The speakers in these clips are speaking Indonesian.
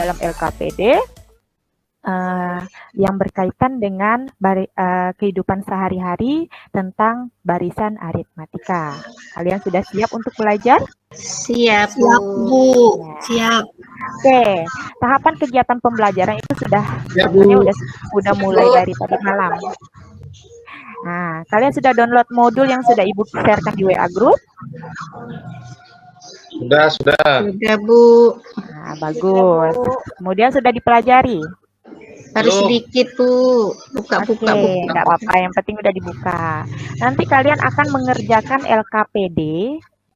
dalam LKPD yang berkaitan dengan kehidupan sehari-hari tentang barisan aritmatika. Kalian sudah siap untuk belajar? Siap, Bu. Siap. Oke, tahapan kegiatan pembelajaran itu sebenarnya udah mulai dari tadi malam. Nah, kalian sudah download modul yang sudah Ibu sharekan di WA Group? Sudah. Sudah, Bu. Nah, bagus. Kemudian sudah dipelajari? Harus sedikit, Bu. Buka-buka. Oke, nggak apa-apa. Yang penting udah dibuka. Nanti kalian akan mengerjakan LKPD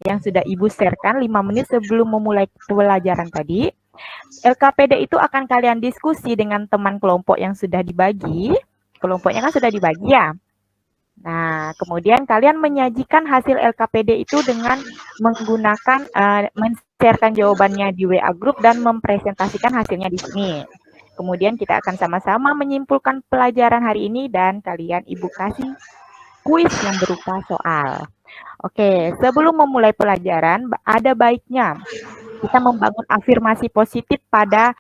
yang sudah Ibu sharekan 5 menit sebelum memulai pelajaran tadi. LKPD itu akan kalian diskusi dengan teman kelompok yang sudah dibagi. Kelompoknya kan sudah dibagi ya. Nah, kemudian kalian menyajikan hasil LKPD itu dengan menggunakan men-sharekan jawabannya di WA Group dan mempresentasikan hasilnya di sini. Kemudian kita akan sama-sama menyimpulkan pelajaran hari ini dan kalian Ibu kasih kuis yang berupa soal. Oke, sebelum memulai pelajaran, ada baiknya kita membangun afirmasi positif pada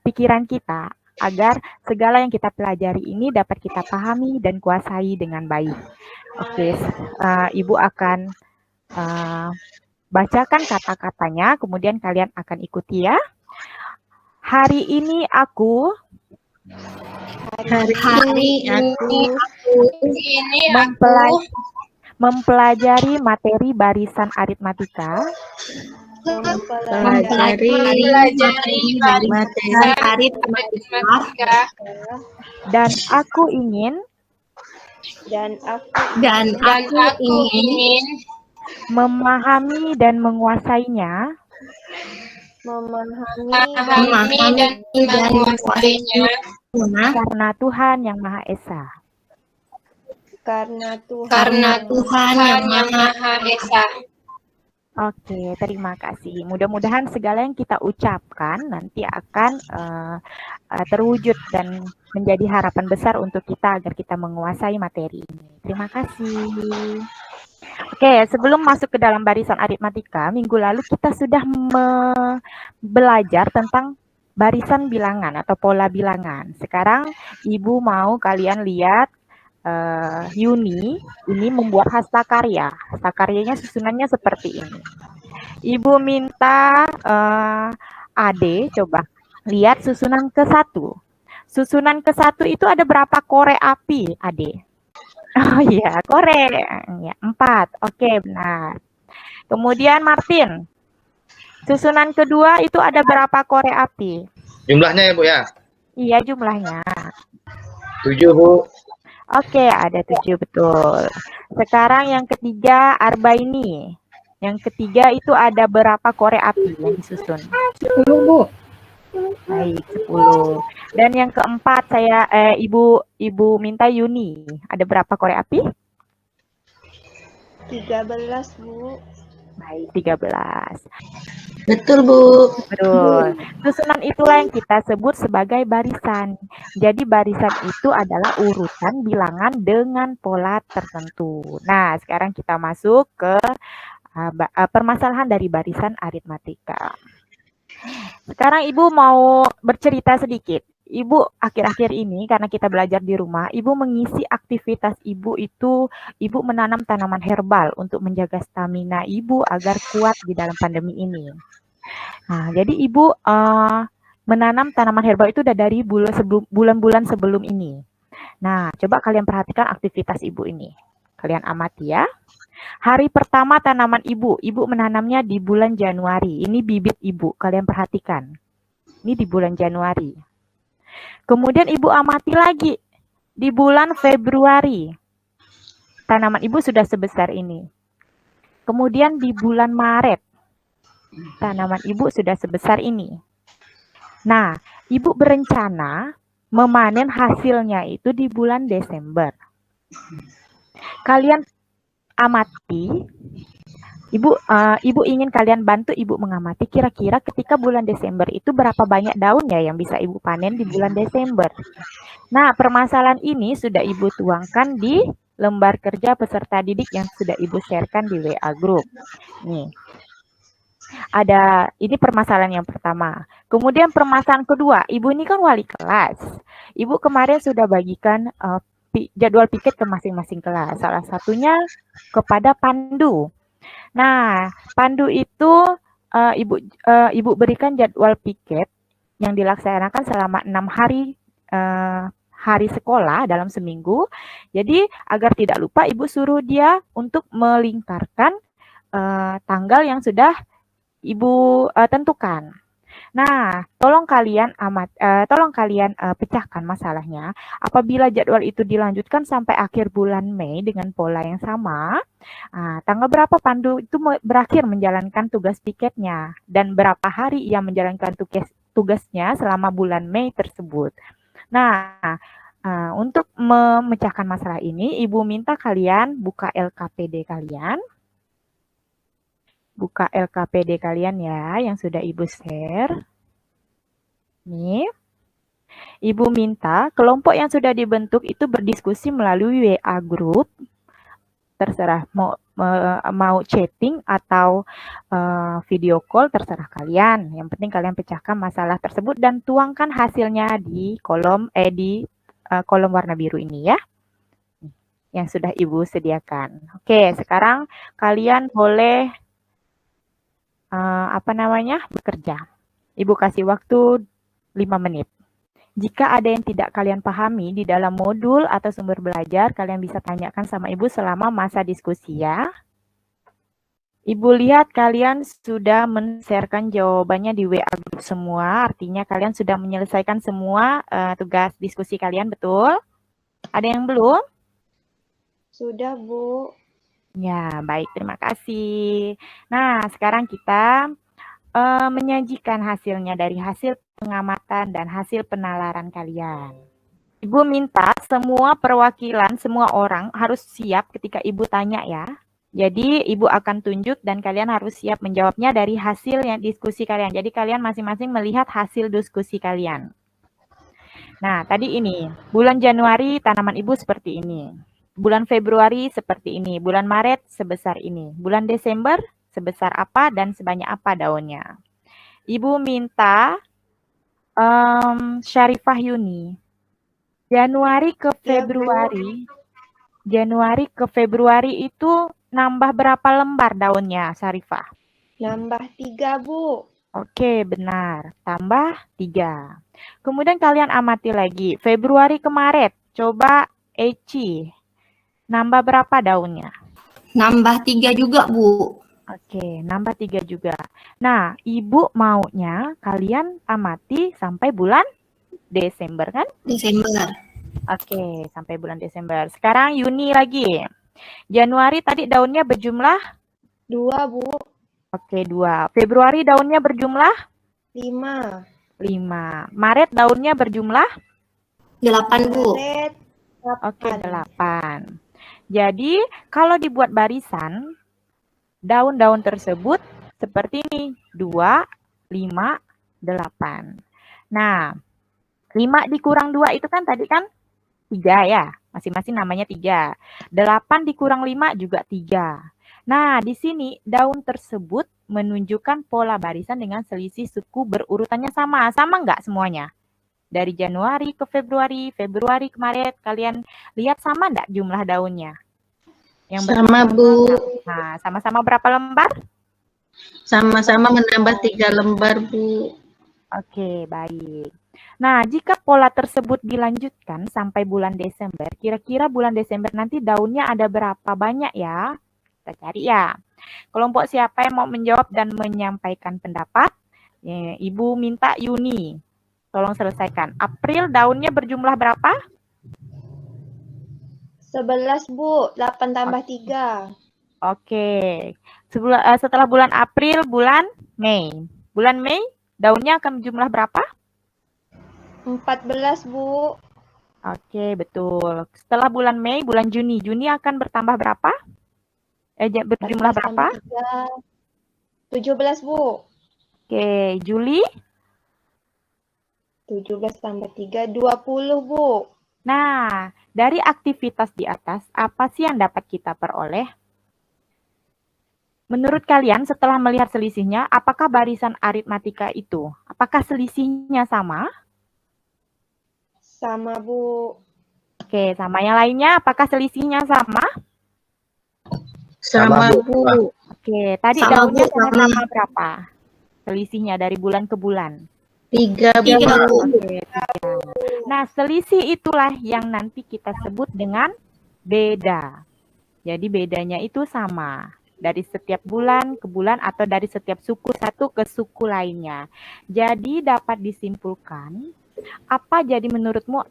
pikiran kita agar segala yang kita pelajari ini dapat kita pahami dan kuasai dengan baik. Oke, Ibu akan bacakan kata-katanya, kemudian kalian akan ikuti ya. Hari ini aku mempelajari materi barisan aritmatika. Dan aku ingin memahami dan menguasainya karena Tuhan yang Maha Esa. Oke, terima kasih. Mudah-mudahan segala yang kita ucapkan nanti akan terwujud dan menjadi harapan besar untuk kita agar kita menguasai materi ini. Terima kasih. Oke, sebelum masuk ke dalam barisan aritmatika, minggu lalu kita sudah belajar tentang barisan bilangan atau pola bilangan. Sekarang Ibu mau kalian lihat Yuni ini membuat hastakarya. Hastakaryanya susunannya seperti ini. Ibu minta Ade coba lihat susunan ke-1. Susunan ke-1 itu ada berapa korek api, Ade? Oh iya, korek. Ya, 4. Oke, benar. Kemudian Martin. Susunan kedua itu ada berapa korek api? Jumlahnya ya, Bu ya? Iya, jumlahnya. 7, Bu. Oke, ada 7 betul. Sekarang yang ketiga Arbaini. Yang ketiga itu ada berapa korek api yang disusun? 10, Bu. Baik, 10. Dan yang keempat Ibu minta Yuni. Ada berapa korek api? 13, Bu. Baik, 13. Betul, Bu. Betul. Susunan itulah yang kita sebut sebagai barisan. Jadi barisan itu adalah urutan bilangan dengan pola tertentu. Nah, sekarang kita masuk ke permasalahan dari barisan aritmatika. Sekarang Ibu mau bercerita sedikit. Ibu akhir-akhir ini karena kita belajar di rumah, Ibu mengisi aktivitas Ibu itu, Ibu menanam tanaman herbal untuk menjaga stamina Ibu agar kuat di dalam pandemi ini. Nah, jadi Ibu menanam tanaman herbal itu udah dari bulan-bulan sebelum ini. Nah, coba kalian perhatikan aktivitas Ibu ini. Kalian amati ya. Hari pertama tanaman Ibu menanamnya di bulan Januari. Ini bibit Ibu, kalian perhatikan. Ini di bulan Januari. Kemudian Ibu amati lagi di bulan Februari. Tanaman Ibu sudah sebesar ini. Kemudian di bulan Maret, tanaman Ibu sudah sebesar ini. Nah, Ibu berencana memanen hasilnya itu di bulan Desember. Kalian amati, Ibu ingin kalian bantu Ibu mengamati kira-kira ketika bulan Desember itu berapa banyak daun ya yang bisa Ibu panen di bulan Desember. Nah, permasalahan ini sudah Ibu tuangkan di lembar kerja peserta didik yang sudah Ibu sharekan di WA Group. Nih. Ini permasalahan yang pertama. Kemudian permasalahan kedua, Ibu ini kan wali kelas. Ibu kemarin sudah bagikan jadwal piket ke masing-masing kelas. Salah satunya kepada Pandu. Nah, Pandu itu Ibu berikan jadwal piket yang dilaksanakan selama 6 hari sekolah dalam seminggu. Jadi agar tidak lupa Ibu suruh dia untuk melingkarkan tanggal yang sudah Ibu tentukan. Nah, tolong kalian pecahkan masalahnya. Apabila jadwal itu dilanjutkan sampai akhir bulan Mei dengan pola yang sama, tanggal berapa Pandu itu berakhir menjalankan tugas piketnya dan berapa hari ia menjalankan tugasnya selama bulan Mei tersebut. Nah, untuk memecahkan masalah ini, Ibu minta kalian buka LKPD kalian. Buka LKPD kalian ya, yang sudah Ibu share. Nih. Ibu minta kelompok yang sudah dibentuk itu berdiskusi melalui WA group. Terserah mau chatting atau video call, terserah kalian. Yang penting kalian pecahkan masalah tersebut dan tuangkan hasilnya di kolom warna biru ini ya, yang sudah Ibu sediakan. Oke, sekarang kalian boleh bekerja. Ibu kasih waktu 5 menit. Jika ada yang tidak kalian pahami di dalam modul atau sumber belajar, kalian bisa tanyakan sama Ibu selama masa diskusi ya. Ibu lihat kalian sudah men-sharekan jawabannya di WA group semua, artinya kalian sudah menyelesaikan semua tugas diskusi kalian, betul? Ada yang belum? Sudah, Bu. Ya, baik. Terima kasih. Nah, sekarang kita menyajikan hasilnya dari hasil pengamatan dan hasil penalaran kalian. Ibu minta semua perwakilan, semua orang harus siap ketika Ibu tanya ya. Jadi, Ibu akan tunjuk dan kalian harus siap menjawabnya dari hasil yang diskusi kalian. Jadi, kalian masing-masing melihat hasil diskusi kalian. Nah, tadi ini, bulan Januari tanaman Ibu seperti ini. Bulan Februari seperti ini, bulan Maret sebesar ini, bulan Desember sebesar apa dan sebanyak apa daunnya. Ibu minta Syarifah Yuni, Januari ke Februari itu nambah berapa lembar daunnya, Syarifah? Nambah 3, Bu. Oke, benar. Tambah 3. Kemudian kalian amati lagi, Februari ke Maret, coba Eci. Nambah berapa daunnya? Nambah 3 juga, Bu. Oke, nambah 3 juga. Nah, Ibu maunya kalian amati sampai bulan Desember kan? Desember. Oke, sampai bulan Desember. Sekarang Juni lagi. Januari tadi daunnya berjumlah? 2, Bu. Oke, 2. Februari daunnya berjumlah? 5. 5. Maret daunnya berjumlah? 8, Bu. Maret, Oke, 8. Jadi, kalau dibuat barisan, daun-daun tersebut seperti ini. 2, 5, 8. Nah, 5 dikurang 2 itu kan tadi kan 3 ya. Masing-masing namanya 3. 8 dikurang 5 juga 3. Nah, di sini daun tersebut menunjukkan pola barisan dengan selisih suku berurutannya sama. Sama nggak semuanya? Dari Januari ke Februari, Februari ke Maret, kalian lihat sama enggak jumlah daunnya? Sama, Bu. Nah, sama-sama berapa lembar? Sama-sama menambah 3 lembar, Bu. Oke, baik. Nah, jika pola tersebut dilanjutkan sampai bulan Desember, kira-kira bulan Desember nanti daunnya ada berapa banyak ya? Kita cari ya. Kelompok siapa yang mau menjawab dan menyampaikan pendapat? Ibu minta Yuni. Tolong selesaikan. April daunnya berjumlah berapa? 11, Bu. 8 tambah 3. Oke. Setelah bulan April, bulan Mei. Bulan Mei, daunnya akan jumlah berapa? 14, Bu. Oke, betul. Setelah bulan Mei, bulan Juni. Juni akan bertambah berapa? Berjumlah 14 berapa? tambah 3. 17, Bu. Oke, Juli. 17 tambah 3, 20, Bu. Nah, dari aktivitas di atas, apa sih yang dapat kita peroleh? Menurut kalian setelah melihat selisihnya, apakah barisan aritmatika itu? Apakah selisihnya sama? Sama, Bu. Oke, sama yang lainnya, apakah selisihnya sama? Sama, Sama, Bu. Bu. Oke, tadi Sama, daunnya Bu, sama. sama-sama berapa? Selisihnya dari bulan ke bulan. 3, Bu. Oke, 3. Nah, selisih itulah yang nanti kita sebut dengan beda. Jadi bedanya itu sama. Dari setiap bulan ke bulan atau dari setiap suku satu ke suku lainnya. Jadi dapat disimpulkan, apa jadi menurutmu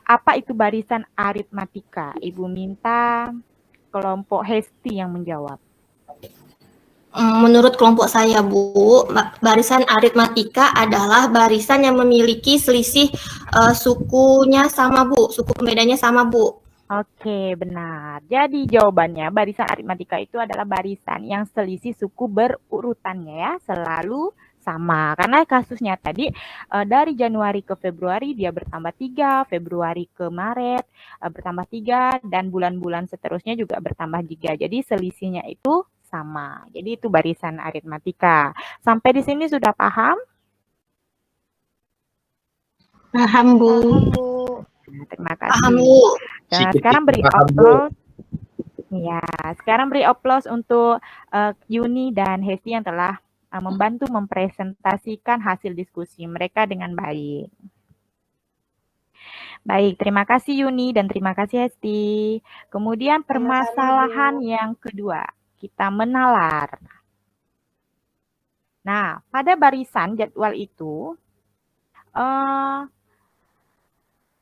apa itu barisan aritmatika? Ibu minta kelompok Hesti yang menjawab. Menurut kelompok saya, Bu, barisan aritmatika adalah barisan yang memiliki selisih sukunya sama, Bu. Suku pembedanya sama, Bu. Oke, benar. Jadi jawabannya barisan aritmatika itu adalah barisan yang selisih suku berurutannya ya, selalu sama. Karena kasusnya tadi dari Januari ke Februari dia bertambah 3, Februari ke Maret bertambah 3, dan bulan-bulan seterusnya juga bertambah 3. Jadi selisihnya itu sama. Jadi itu barisan aritmatika. Sampai di sini sudah paham? Paham, Bu. Paham, Bu. Terima kasih. Paham, Bu. Nah, Sikit sekarang beri paham, Bu. upload. Ya, sekarang beri applause untuk Yuni dan Hesti yang telah membantu mempresentasikan hasil diskusi mereka dengan baik. Baik, terima kasih Yuni dan terima kasih Hesti. Kemudian permasalahan yang kedua, kita menalar. Nah, pada barisan jadwal itu,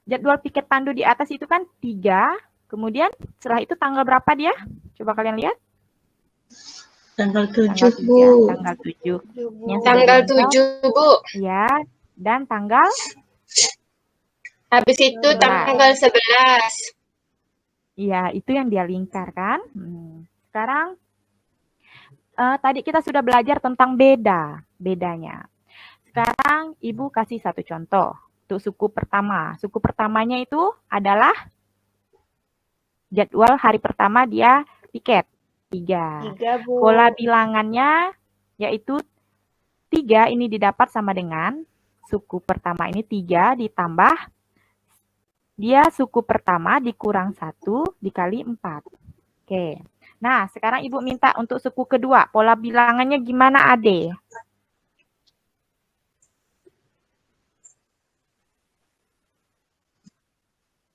jadwal piket pandu di atas itu kan 3, kemudian setelah itu tanggal berapa dia? Coba kalian lihat. Tanggal 7, Tanggal 3, Bu. tanggal 7. Tanggal 7, Bu. Ya, dan tanggal Habis itu tanggal 11. Iya, itu yang dia lingkar kan. Sekarang tadi kita sudah belajar tentang bedanya. Sekarang Ibu kasih satu contoh untuk suku pertama. Suku pertamanya itu adalah jadwal hari pertama dia piket 3. 3, Bu. Pola bilangannya yaitu 3 ini didapat sama dengan suku pertama ini 3 ditambah dia suku pertama dikurang 1 dikali 4. Oke. Nah, sekarang Ibu minta untuk suku kedua. Pola bilangannya gimana, Ade?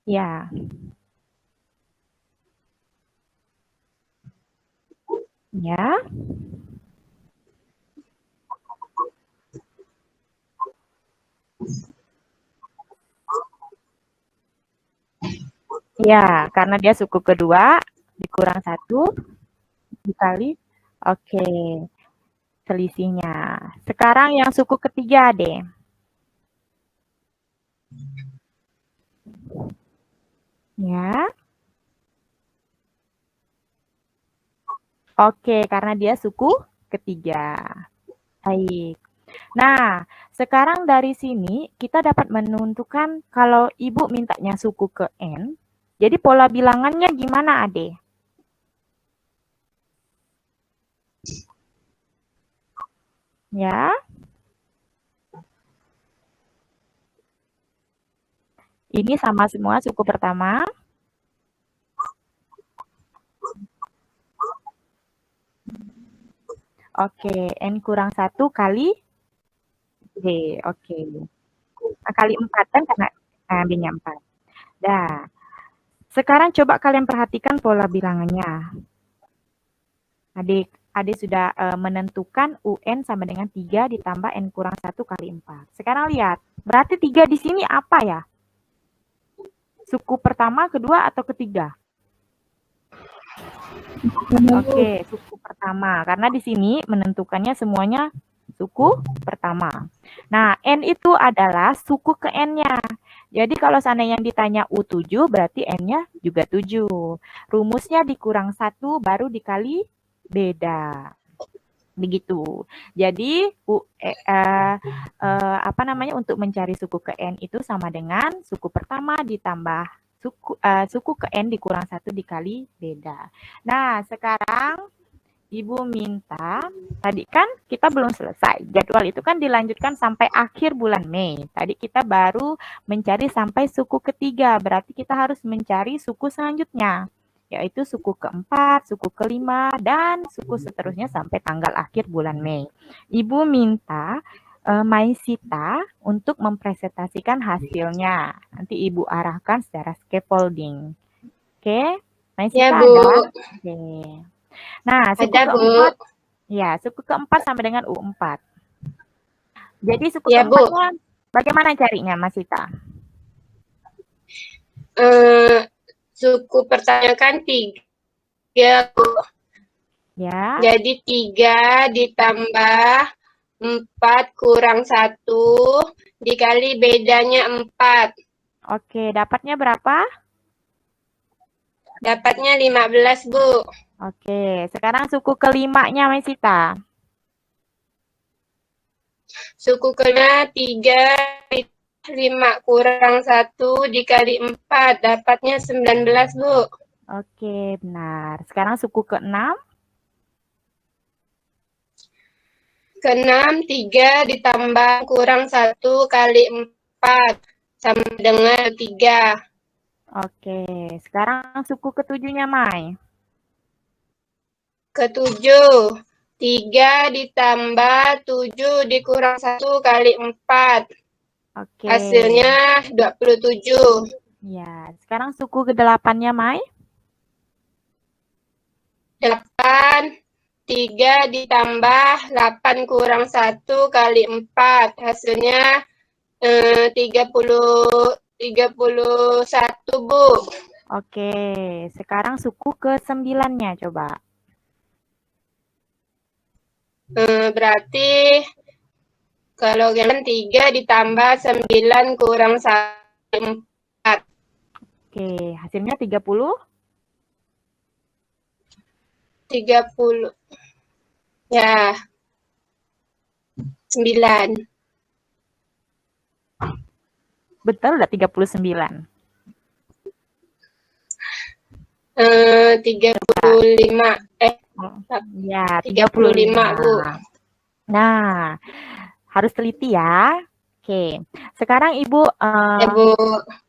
Ya. Ya. Ya, karena dia suku kedua dikurang 1 dikali. Oke. Selisihnya. Sekarang yang suku ketiga deh. Ya. Oke, karena dia suku ketiga. Baik. Nah, sekarang dari sini kita dapat menentukan kalau Ibu mintanya suku ke N, jadi pola bilangannya gimana, Ade? Ya. Ini sama semua suku pertama. Oke, N kurang 1 kali D. Oke. Kali 4 kan karena B-nya 4. Dah. Sekarang coba kalian perhatikan pola bilangannya. Adik sudah menentukan UN sama dengan 3 ditambah N kurang 1 kali 4. Sekarang lihat, berarti 3 di sini apa ya? Suku pertama, kedua, atau ketiga? Oke, suku pertama. Karena di sini menentukannya semuanya suku pertama. Nah, N itu adalah suku ke N-nya. Jadi kalau seandainya ditanya U7, berarti N-nya juga 7. Rumusnya dikurang 1 baru dikali beda. Begitu. Jadi untuk mencari suku ke N itu sama dengan suku pertama ditambah suku ke N dikurang 1 dikali beda. Nah, sekarang Ibu minta, tadi kan kita belum selesai. Jadwal itu kan dilanjutkan sampai akhir bulan Mei. Tadi kita baru mencari sampai suku ketiga, berarti kita harus mencari suku selanjutnya, yaitu suku keempat, suku kelima, dan suku seterusnya sampai tanggal akhir bulan Mei. Ibu minta Maisita untuk mempresentasikan hasilnya. Nanti Ibu arahkan secara scaffolding. Oke, Maisita Ya, Bu. ada? Oke. Nah, suku Ada, Bu. keempat, ya, suku keempat sama dengan U4. Jadi suku Ya, Bu. keempatnya bagaimana carinya, Mas Sita? Suku pertama kan 3, Bu. Ya, Jadi 3 ditambah 4 kurang 1 dikali bedanya 4. oke. Dapatnya berapa? Dapatnya 15, Bu. Oke, sekarang suku kelimanya, Mas Sita. Suku kelima 3 5 kurang 1 dikali 4. Dapatnya 19, Bu. Oke, benar. Sekarang suku keenam. Keenam 3 ditambah kurang 1 kali 4 sama dengan 3. Oke, sekarang suku ketujuhnya, Mai. Ketujuh 3 ditambah 7 dikurang 1 kali 4. Oke. Hasilnya 27. Ya, sekarang suku kedelapannya, Mai. 8 3 ditambah 8 kurang 1 kali 4. Hasilnya 31, Bu. Oke, sekarang suku ke-9-nya coba. Berarti kalau yang 3 ditambah 9 kurang 1 4. Oke, hasilnya 30. 30. Ya. 9. Betul udah 39. 35. Ya, 35, Bu. Nah, harus teliti ya. Oke, sekarang Ibu Ya, Bu.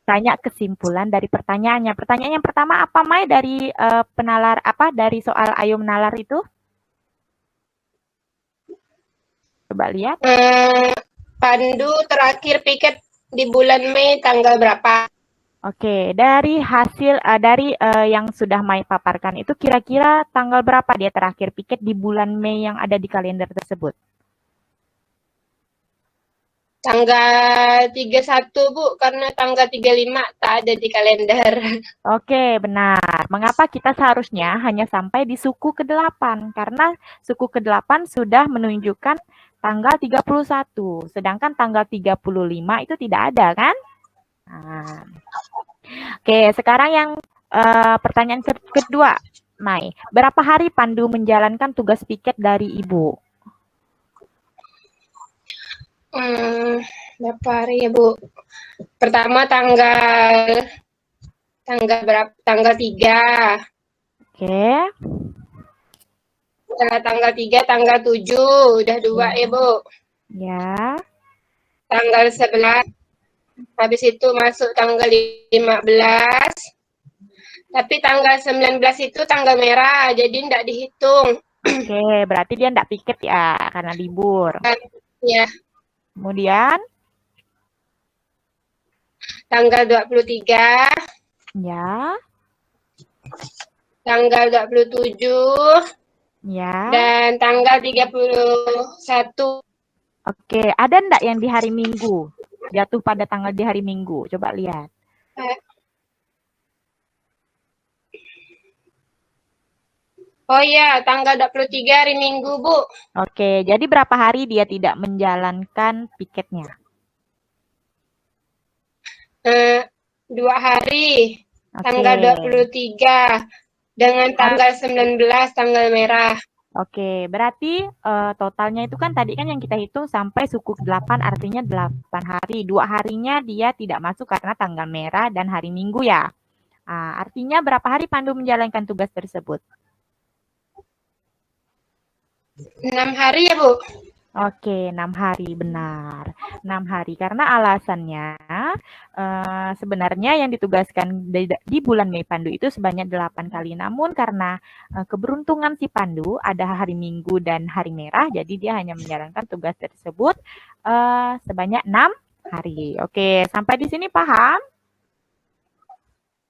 tanya kesimpulan dari pertanyaannya. Pertanyaan yang pertama apa, Mai, dari penalar apa dari soal ayo menalar itu? Coba lihat. Pandu terakhir piket di bulan Mei tanggal berapa? Oke, dari hasil dari yang sudah Mai paparkan itu kira-kira tanggal berapa dia terakhir piket di bulan Mei yang ada di kalender tersebut? Tanggal 31, Bu, karena tanggal 35 tak ada di kalender. Oke, benar. Mengapa kita seharusnya hanya sampai di suku ke-8? Karena suku ke-8 sudah menunjukkan tanggal 31, sedangkan tanggal 35 itu tidak ada, kan? Nah. Oke, sekarang yang pertanyaan kedua, Mai. Berapa hari Pandu menjalankan tugas piket dari Ibu? Berapa hari ya, Bu? Pertama tanggal berapa? Tanggal 3. Oke. Setelah tanggal 3, tanggal 7. Udah 2 ya, Bu. Ya. Tanggal 11. Habis itu masuk tanggal 15. Tapi tanggal 19 itu tanggal merah, jadi enggak dihitung. Oke, berarti dia enggak piket ya, karena libur. Ya. Kemudian? Tanggal 23. Ya. Tanggal 27. Ya. Dan tanggal 31. Oke, ada enggak yang di hari Minggu? Jatuh pada tanggal di hari Minggu. Coba lihat. Oh iya, tanggal 23 hari Minggu, Bu. Oke, jadi berapa hari dia tidak menjalankan piketnya? 2 hari. Oke. Tanggal 23 dengan tanggal 19 tanggal merah. Oke, berarti totalnya itu kan tadi kan yang kita hitung sampai suku 8 artinya 8 hari. 2 harinya dia tidak masuk karena tanggal merah dan hari Minggu ya. Artinya berapa hari Pandu menjalankan tugas tersebut? 6 hari ya, Bu? Oke, 6 hari, benar. 6 hari, karena alasannya sebenarnya yang ditugaskan di bulan Mei Pandu itu sebanyak 8 kali. Namun karena keberuntungan si Pandu ada hari Minggu dan hari merah, jadi dia hanya menjalankan tugas tersebut sebanyak 6 hari. Oke, sampai di sini paham?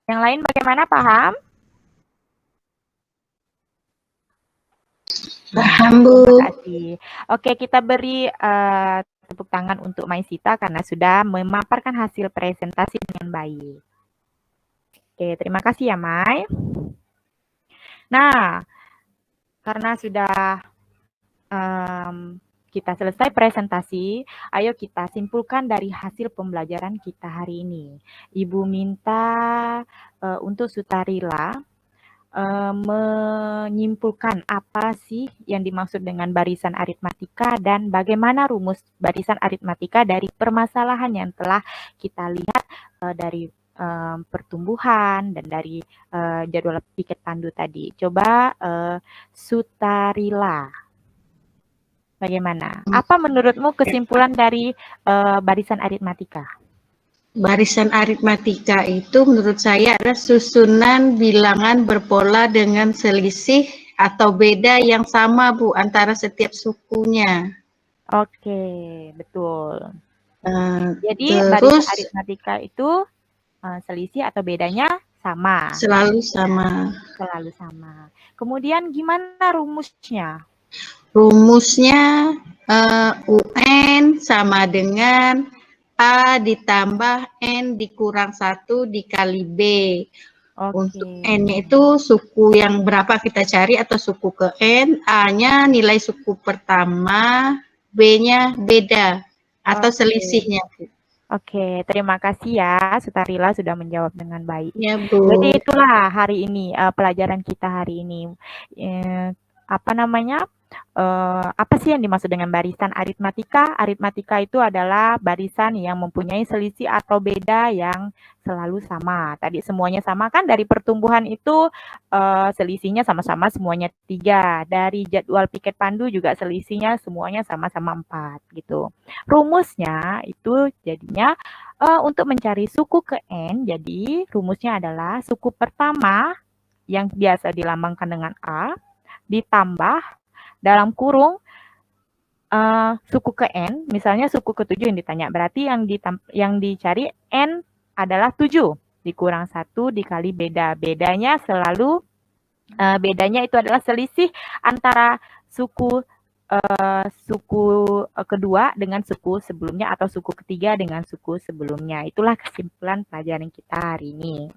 Yang lain bagaimana, paham? Paham, Bu. Terima kasih. Oke, kita beri tepuk tangan untuk Maisita karena sudah memaparkan hasil presentasi dengan baik. Oke, terima kasih ya, Mai. Nah, karena sudah kita selesai presentasi, ayo kita simpulkan dari hasil pembelajaran kita hari ini. Ibu minta untuk Sutarila menyimpulkan apa sih yang dimaksud dengan barisan aritmatika dan bagaimana rumus barisan aritmatika dari permasalahan yang telah kita lihat dari pertumbuhan dan dari jadwal piket pandu tadi. Coba Sutarila, bagaimana? Apa menurutmu kesimpulan dari barisan aritmatika? Barisan aritmatika itu menurut saya adalah susunan bilangan berpola dengan selisih atau beda yang sama, Bu, antara setiap sukunya. Oke, betul. Jadi Terus barisan aritmatika itu selisih atau bedanya sama. selalu sama. Selalu sama. Kemudian gimana rumusnya? Rumusnya UN sama dengan A ditambah N dikurang 1 dikali B. Untuk Oke. N-nya itu suku yang berapa kita cari atau suku ke N, A-nya nilai suku pertama, B-nya beda atau Oke. selisihnya. Oke, terima kasih ya Sutarila sudah menjawab dengan baik. Ya, Bu. Jadi itulah hari ini pelajaran kita hari ini. Apa namanya? Apa sih yang dimaksud dengan barisan aritmatika? Aritmatika itu adalah barisan yang mempunyai selisih atau beda yang selalu sama. Tadi semuanya sama kan, dari pertumbuhan itu selisihnya sama-sama semuanya 3. Dari jadwal piket pandu juga selisihnya semuanya sama-sama 4 gitu. Rumusnya itu jadinya untuk mencari suku ke N, jadi rumusnya adalah suku pertama yang biasa dilambangkan dengan A ditambah dalam kurung suku ke N, misalnya suku ke-7 yang ditanya, berarti yang dicari N adalah 7, dikurang 1 dikali beda. Bedanya selalu, bedanya itu adalah selisih antara suku kedua dengan suku sebelumnya atau suku ketiga dengan suku sebelumnya. Itulah kesimpulan pelajaran kita hari ini.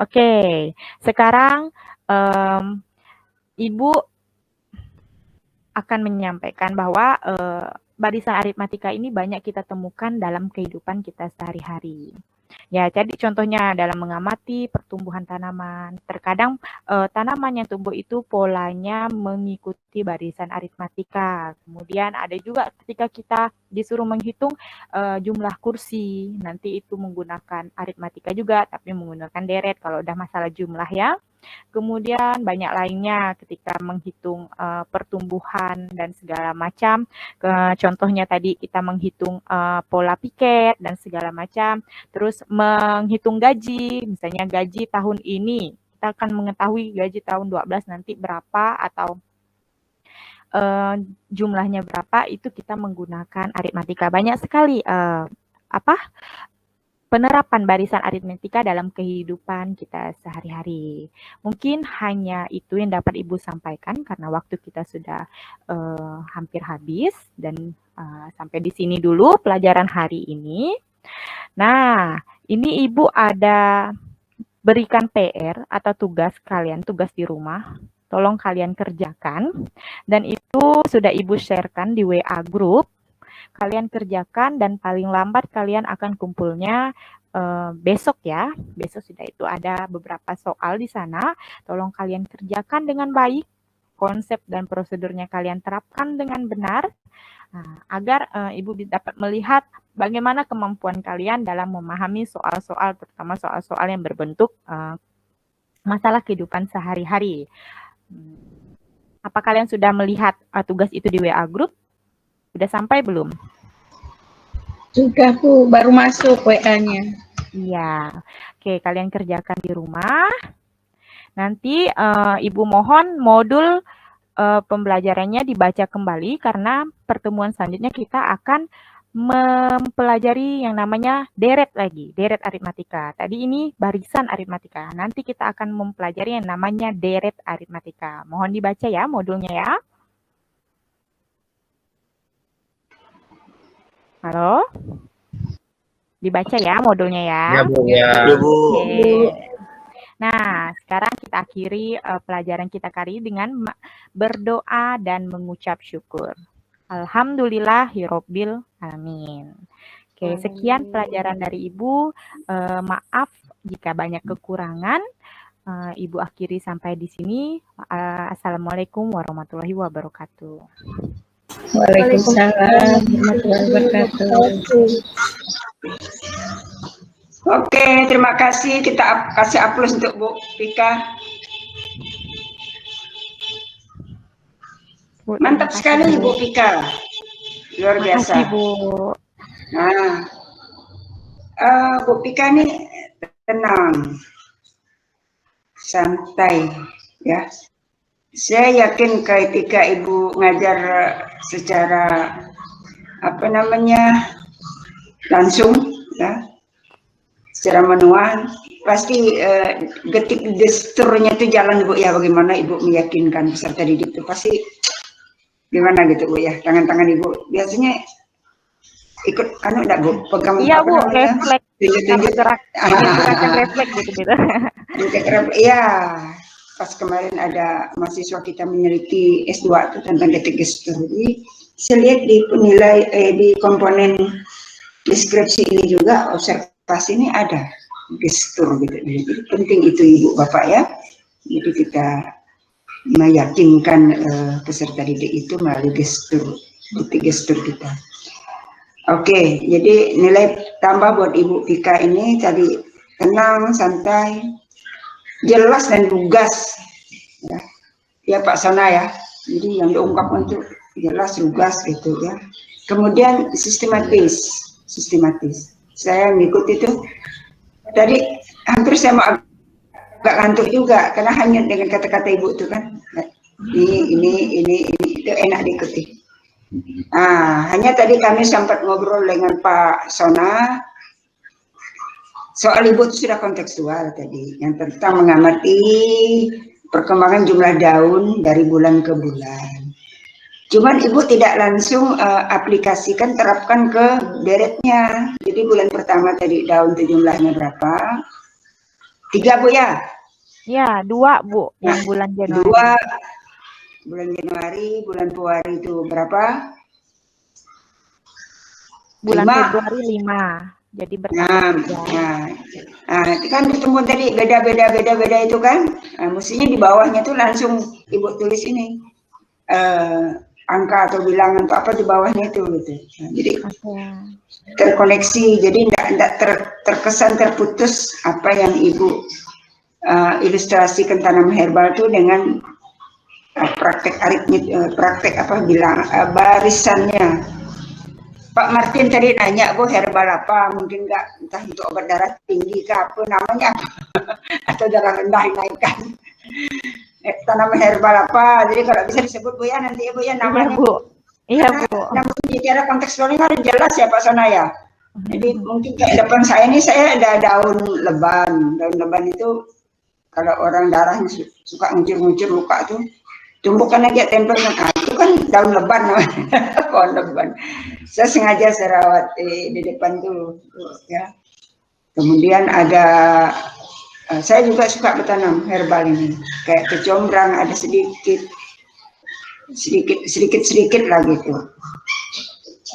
Oke, sekarang Ibu akan menyampaikan bahwa barisan aritmatika ini banyak kita temukan dalam kehidupan kita sehari-hari. Ya, jadi contohnya dalam mengamati pertumbuhan tanaman. Terkadang tanaman yang tumbuh itu polanya mengikuti barisan aritmatika. Kemudian ada juga ketika kita disuruh menghitung jumlah kursi, nanti itu menggunakan aritmatika juga, tapi menggunakan deret kalau udah masalah jumlah ya. Kemudian banyak lainnya ketika menghitung pertumbuhan dan segala macam. Contohnya tadi kita menghitung pola piket dan segala macam. Terus menghitung gaji, misalnya gaji tahun ini. Kita akan mengetahui gaji tahun 12 nanti berapa atau jumlahnya berapa, itu kita menggunakan aritmatika. Banyak sekali penerapan barisan aritmatika dalam kehidupan kita sehari-hari. Mungkin hanya itu yang dapat Ibu sampaikan karena waktu kita sudah hampir habis dan sampai di sini dulu pelajaran hari ini. Nah, ini Ibu ada berikan PR atau tugas kalian, tugas di rumah. Tolong kalian kerjakan dan itu sudah Ibu sharekan di WA group. Kalian kerjakan dan paling lambat kalian akan kumpulnya besok ya. Besok sudah itu ada beberapa soal di sana. Tolong kalian kerjakan dengan baik. Konsep dan prosedurnya kalian terapkan dengan benar. Agar Ibu dapat melihat bagaimana kemampuan kalian dalam memahami soal-soal, terutama soal-soal yang berbentuk masalah kehidupan sehari-hari. Apa kalian sudah melihat tugas itu di WA Group? Sudah sampai belum? Sudah Bu, baru masuk WA-nya. Iya. Oke, kalian kerjakan di rumah. Nanti Ibu mohon modul pembelajarannya dibaca kembali karena pertemuan selanjutnya kita akan mempelajari yang namanya deret lagi, deret aritmatika. Tadi ini barisan aritmatika. Nanti kita akan mempelajari yang namanya deret aritmatika. Mohon dibaca ya modulnya ya. Halo? Dibaca ya modulnya ya. Ya, Bu, ya. Oke. Nah, sekarang kita akhiri pelajaran kita kali ini dengan berdoa dan mengucap syukur. Alhamdulillahirobbil alamin. Oke, sekian pelajaran dari Ibu. Maaf jika banyak kekurangan. Ibu akhiri sampai di sini. Assalamualaikum warahmatullahi wabarakatuh. Waalaikumsalam warahmatullahi wabarakatuh. Oke, terima kasih. Kita kasih aplaus untuk Bu Pika. Mantap sekali Bu Pika. Luar biasa. Terima kasih, Bu. Nah, Bu Pika ini tenang, santai, ya. Saya yakin ketika Ibu ngajar secara langsung, ya, secara manual, pasti getik gesturnya itu jalan Bu ya. Bagaimana Ibu meyakinkan peserta didik itu pasti gimana gitu Bu ya. Tangan-tangan Ibu biasanya ikut enggak Bu, pegang iya Bu, refleks, gerak refleks gitu. Iya, pas kemarin ada mahasiswa kita meneliti S2 itu tentang detik gestur. Jadi saya lihat di penilai di komponen deskripsi ini juga observasi ini ada gestur gitu. Jadi penting itu Ibu Bapak ya. Jadi kita meyakinkan peserta didik itu melalui gestur, detik gestur kita. Oke, jadi nilai tambah buat Ibu Pika ini tadi tenang, santai, jelas dan lugas. Ya Pak Sona ya. Jadi yang diungkapkan itu jelas, lugas gitu ya. Kemudian sistematis. Saya ngikut itu. Tadi hampir saya mau agak ngantuk juga karena hanya dengan kata-kata Ibu itu kan. Ini itu enak diikuti. Hanya tadi kami sempat ngobrol dengan Pak Sona soal Ibu itu sudah kontekstual tadi, yang tentang mengamati perkembangan jumlah daun dari bulan ke bulan. Cuman Ibu tidak langsung aplikasikan, terapkan ke deretnya. Jadi bulan pertama tadi daun itu jumlahnya berapa? 3 Bu ya? Ya, 2 Bu, yang bulan Januari. 2 bulan Januari, bulan Februari itu berapa? Bulan 5. Februari 5. Jadi bertambah. Itu kan pertemuan tadi beda itu kan. Mestinya di bawahnya tuh langsung Ibu tulis ini angka atau bilangan atau apa di bawahnya itu gitu. Jadi terkoneksi, jadi tidak terkesan terputus apa yang Ibu ilustrasikan tanaman herbal itu dengan praktek barisannya. Pak Martin tadi nanya, Bu, herbal apa? Mungkin nggak, entah itu obat darah tinggi ke apa namanya, atau darah rendah dinaikkan. Tanaman herbal apa? Jadi kalau bisa disebut Bu ya nanti Ibu ya namanya. Iya Bu. Namun bicara kontekstualnya harus jelas ya Pak Sona ya. Jadi mungkin kayak depan saya ini saya ada daun leban. Daun leban itu kalau orang darahnya suka ngucur-ngucur luka tuh, tumbuhkan aja tempel itu kan daun leban namanya. Pohon leban. Saya sengaja rawat di depan tuh ya. Kemudian ada saya juga suka bertanam herbal ini, kayak kecombrang ada sedikit lah gitu.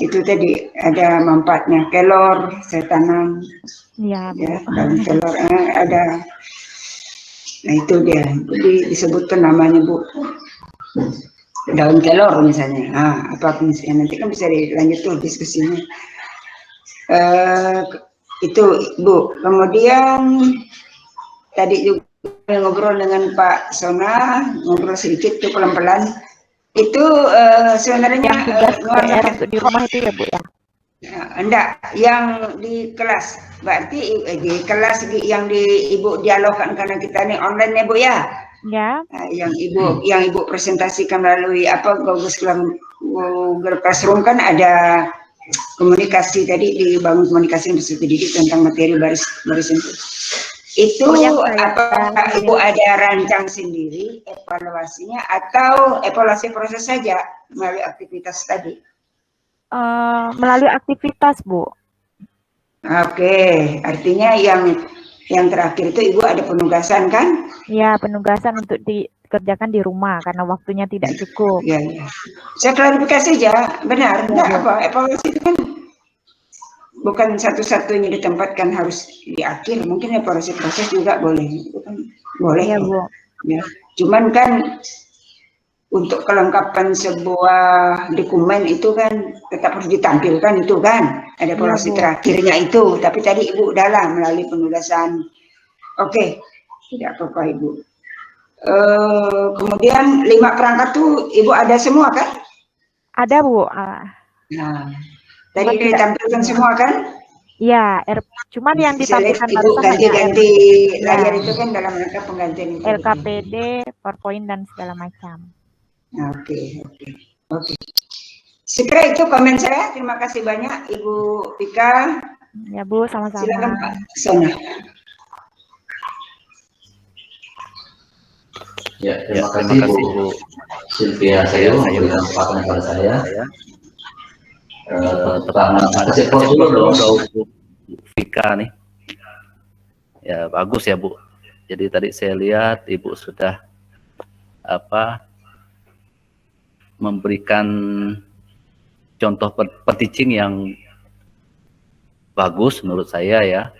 Itu tadi ada manfaatnya. Kelor saya tanam. Ya, daun kelor ada. Nah itu dia. Jadi disebutkan namanya Bu. Daun kelor misalnya. Apa misalnya nanti kan bisa dilanjut tuh diskusinya. Itu Bu. Kemudian tadi juga ngobrol dengan Pak Sona, ngobrol sedikit tuh pelan-pelan. Itu sebenarnya Yang tugas PR nuansanya untuk di rumah itu ya Bu ya? enggak, yang di kelas. Berarti di kelas yang di Ibu dialogkan karena kita ini online ya Bu ya. Ya. Nah, yang Ibu presentasikan melalui Google Classroom kan ada komunikasi tadi, dibangun komunikasi industri pendidik tentang materi barisan itu. Apakah Ibu ada rancang sendiri evaluasinya atau evaluasi proses saja melalui aktivitas tadi? Melalui aktivitas Bu. Oke, artinya yang terakhir itu Ibu ada penugasan kan? Ya, penugasan untuk dikerjakan di rumah karena waktunya tidak cukup. Ya, ya. Saya klarifikasi aja, benar enggak apa evaluasi itu kan bukan satu-satunya ditempatkan harus di akhir, mungkin evaluasi proses juga boleh, itu kan boleh Ya Bu. ya. Cuman kan untuk kelengkapan sebuah dokumen itu kan tetap harus ditampilkan itu kan, ada evaluasi terakhirnya itu. Tapi tadi Ibu udahlah melalui penugasan. Oke, tidak apa-apa Ibu. Kemudian 5 perangkat tuh Ibu ada semua kan? Ada Bu. Nah, tadi ditampilkan semua kan? Ya, cuman yang Bisa lihat ditampilkan Ibu barusan ganti-ganti hanya layar itu kan dalam rangka penggantian itu. LKPD, PowerPoint dan segala macam. Oke. Sekira itu komen saya. Terima kasih banyak Ibu Vika. Ya Bu, sama-sama. Silakan Pak Sona. Ya, terima kasih Bu Sylvia saya memberikan kesempatan kepada saya. Pertama, kasih proses dulu dong Bu Vika nih. Ya bagus ya Bu. Jadi tadi saya lihat Ibu sudah memberikan contoh per-teaching yang bagus menurut saya ya,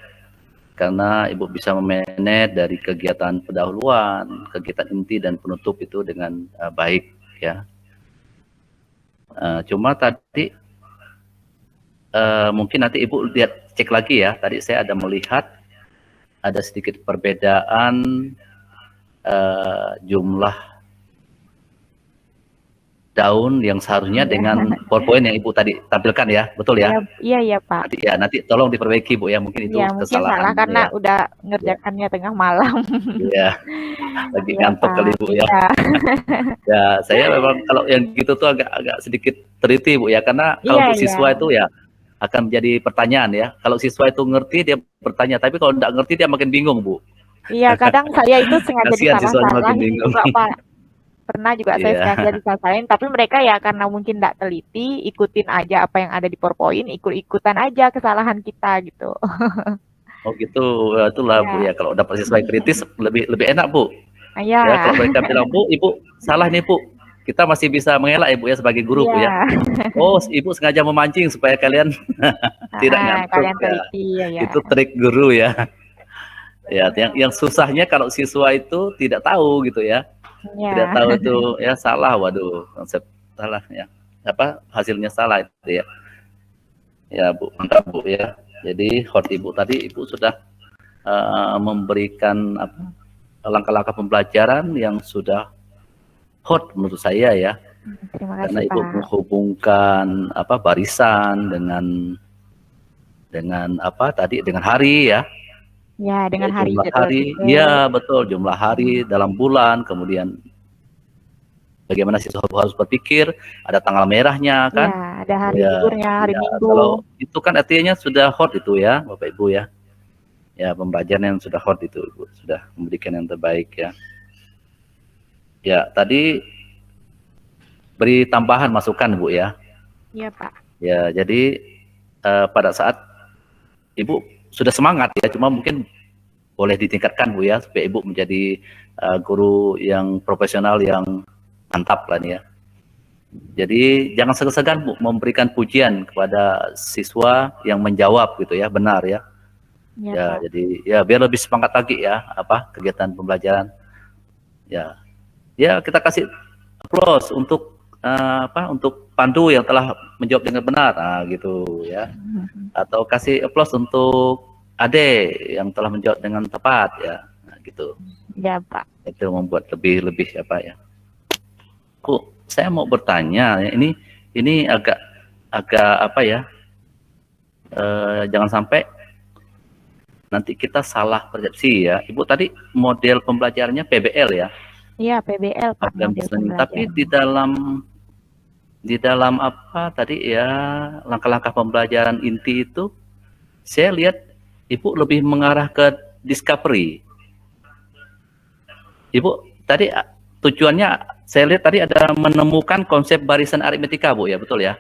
karena Ibu bisa memanage dari kegiatan pendahuluan, kegiatan inti dan penutup itu dengan baik ya. Cuma tadi mungkin nanti Ibu lihat cek lagi ya, tadi saya ada melihat ada sedikit perbedaan jumlah daun yang seharusnya dengan PowerPoint yang Ibu tadi tampilkan ya, betul ya? Iya Pak. Nanti tolong diperbaiki Bu ya, mungkin itu ya, kesalahan. Mungkin salah karena udah ngerjakannya tengah malam. Iya, lagi ngantuk kali Bu ya. Ya, saya memang kalau yang gitu tuh agak sedikit teliti Bu ya, karena kalau untuk siswa itu ya akan menjadi pertanyaan ya. Kalau siswa itu ngerti dia bertanya, tapi kalau tidak ngerti dia makin bingung Bu. Iya, kadang saya itu sengaja disalah-salahin juga Pak. Pernah juga saya sengaja disalahin, tapi mereka ya karena mungkin tidak teliti, ikutin aja apa yang ada di PowerPoint, ikut-ikutan aja kesalahan kita gitu. Oh gitu, itulah Bu ya. Kalau dapat siswa kritis lebih enak Bu. Ya, kalau mereka bilang Bu, Ibu salah nih Bu, kita masih bisa mengelak ya Bu ya sebagai guru Bu ya. Oh, Ibu sengaja memancing supaya kalian tidak ngantuk. Kalian teliti ya. Itu trik guru ya. Ya, yang susahnya kalau siswa itu tidak tahu gitu ya. Tidak tahu itu ya salah, waduh konsep salah ya, hasilnya salah itu ya. Ya Bu, mantap Bu ya. Jadi hot Ibu tadi Ibu sudah memberikan langkah-langkah pembelajaran yang sudah hot menurut saya ya. Terima kasih, karena Ibu Pak. menghubungkan dengan tadi dengan hari ya. Ya, dengan hari jumlah hari, ya betul, jumlah hari dalam bulan, kemudian bagaimana siswa harus berpikir, ada tanggal merahnya kan? Ya, ada hari liburnya, hari Minggu. Kalau itu kan artinya sudah hot itu ya, Bapak Ibu ya. Ya, pembelajaran yang sudah hot itu, Ibu sudah memberikan yang terbaik ya. Ya, tadi beri tambahan masukan Bu ya. Iya Pak. Ya, jadi pada saat Ibu sudah semangat ya, cuma mungkin boleh ditingkatkan Bu ya, supaya Ibu menjadi guru yang profesional yang mantap lah nih ya. Jadi jangan segan-segan Bu memberikan pujian kepada siswa yang menjawab gitu ya, benar ya. Ya, jadi ya biar lebih semangat lagi ya kegiatan pembelajaran. Ya. Ya, kita kasih aplaus untuk untuk Pandu yang telah menjawab dengan benar, gitu ya. Atau kasih aplaus untuk Ade yang telah menjawab dengan tepat ya. Nah, gitu. Ya, Pak. Itu membuat lebih apa ya. Saya mau bertanya, ya, ini agak apa ya? Jangan sampai nanti kita salah persepsi ya. Ibu tadi model pembelajarannya PBL ya. Iya, PBL Pak. Program Model listening. Tapi pembelajaran. di dalam apa tadi ya, langkah-langkah pembelajaran inti itu saya lihat Ibu lebih mengarah ke discovery. Ibu tadi tujuannya saya lihat tadi ada menemukan konsep barisan aritmetika, Bu, ya, betul ya?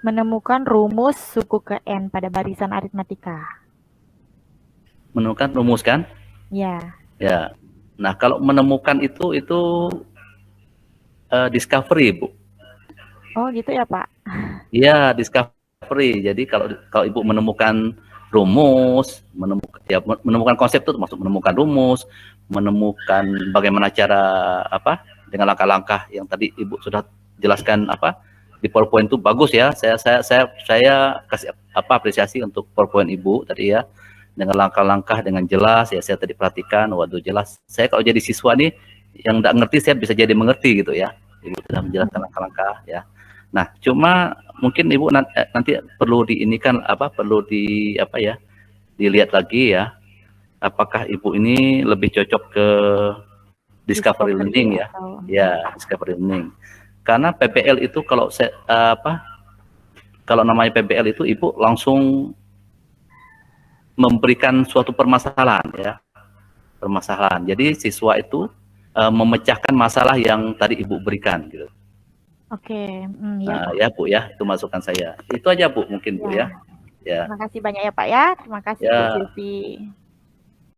Menemukan rumus suku ke N pada barisan aritmatika. Menemukan rumus kan? Ya. Ya. Nah, kalau menemukan itu discovery, Bu. Oh, gitu ya, Pak. Iya, discovery. Jadi kalau Ibu menemukan rumus, menemukan konsep itu termasuk menemukan rumus, menemukan bagaimana cara apa dengan langkah-langkah yang tadi Ibu sudah jelaskan apa di PowerPoint itu bagus ya. Saya kasih apresiasi untuk PowerPoint Ibu tadi ya, dengan langkah-langkah dengan jelas ya. Saya tadi perhatikan, waduh jelas. Saya kalau jadi siswa nih yang nggak ngerti saya bisa jadi mengerti gitu ya. Ibu sudah menjelaskan langkah-langkah ya. Nah, cuma mungkin Ibu nanti perlu perlu dilihat lagi ya. Apakah Ibu ini lebih cocok ke discovery learning ya? Ya, discovery learning. Karena PBL itu kalau kalau namanya PBL itu Ibu langsung memberikan suatu permasalahan ya. Permasalahan. Jadi siswa itu memecahkan masalah yang tadi Ibu berikan gitu. Oke, ya Bu ya, itu masukan saya. Itu aja Bu mungkin Bu ya. Ya. Terima kasih banyak ya Pak ya. Terima kasih Bu Silvi.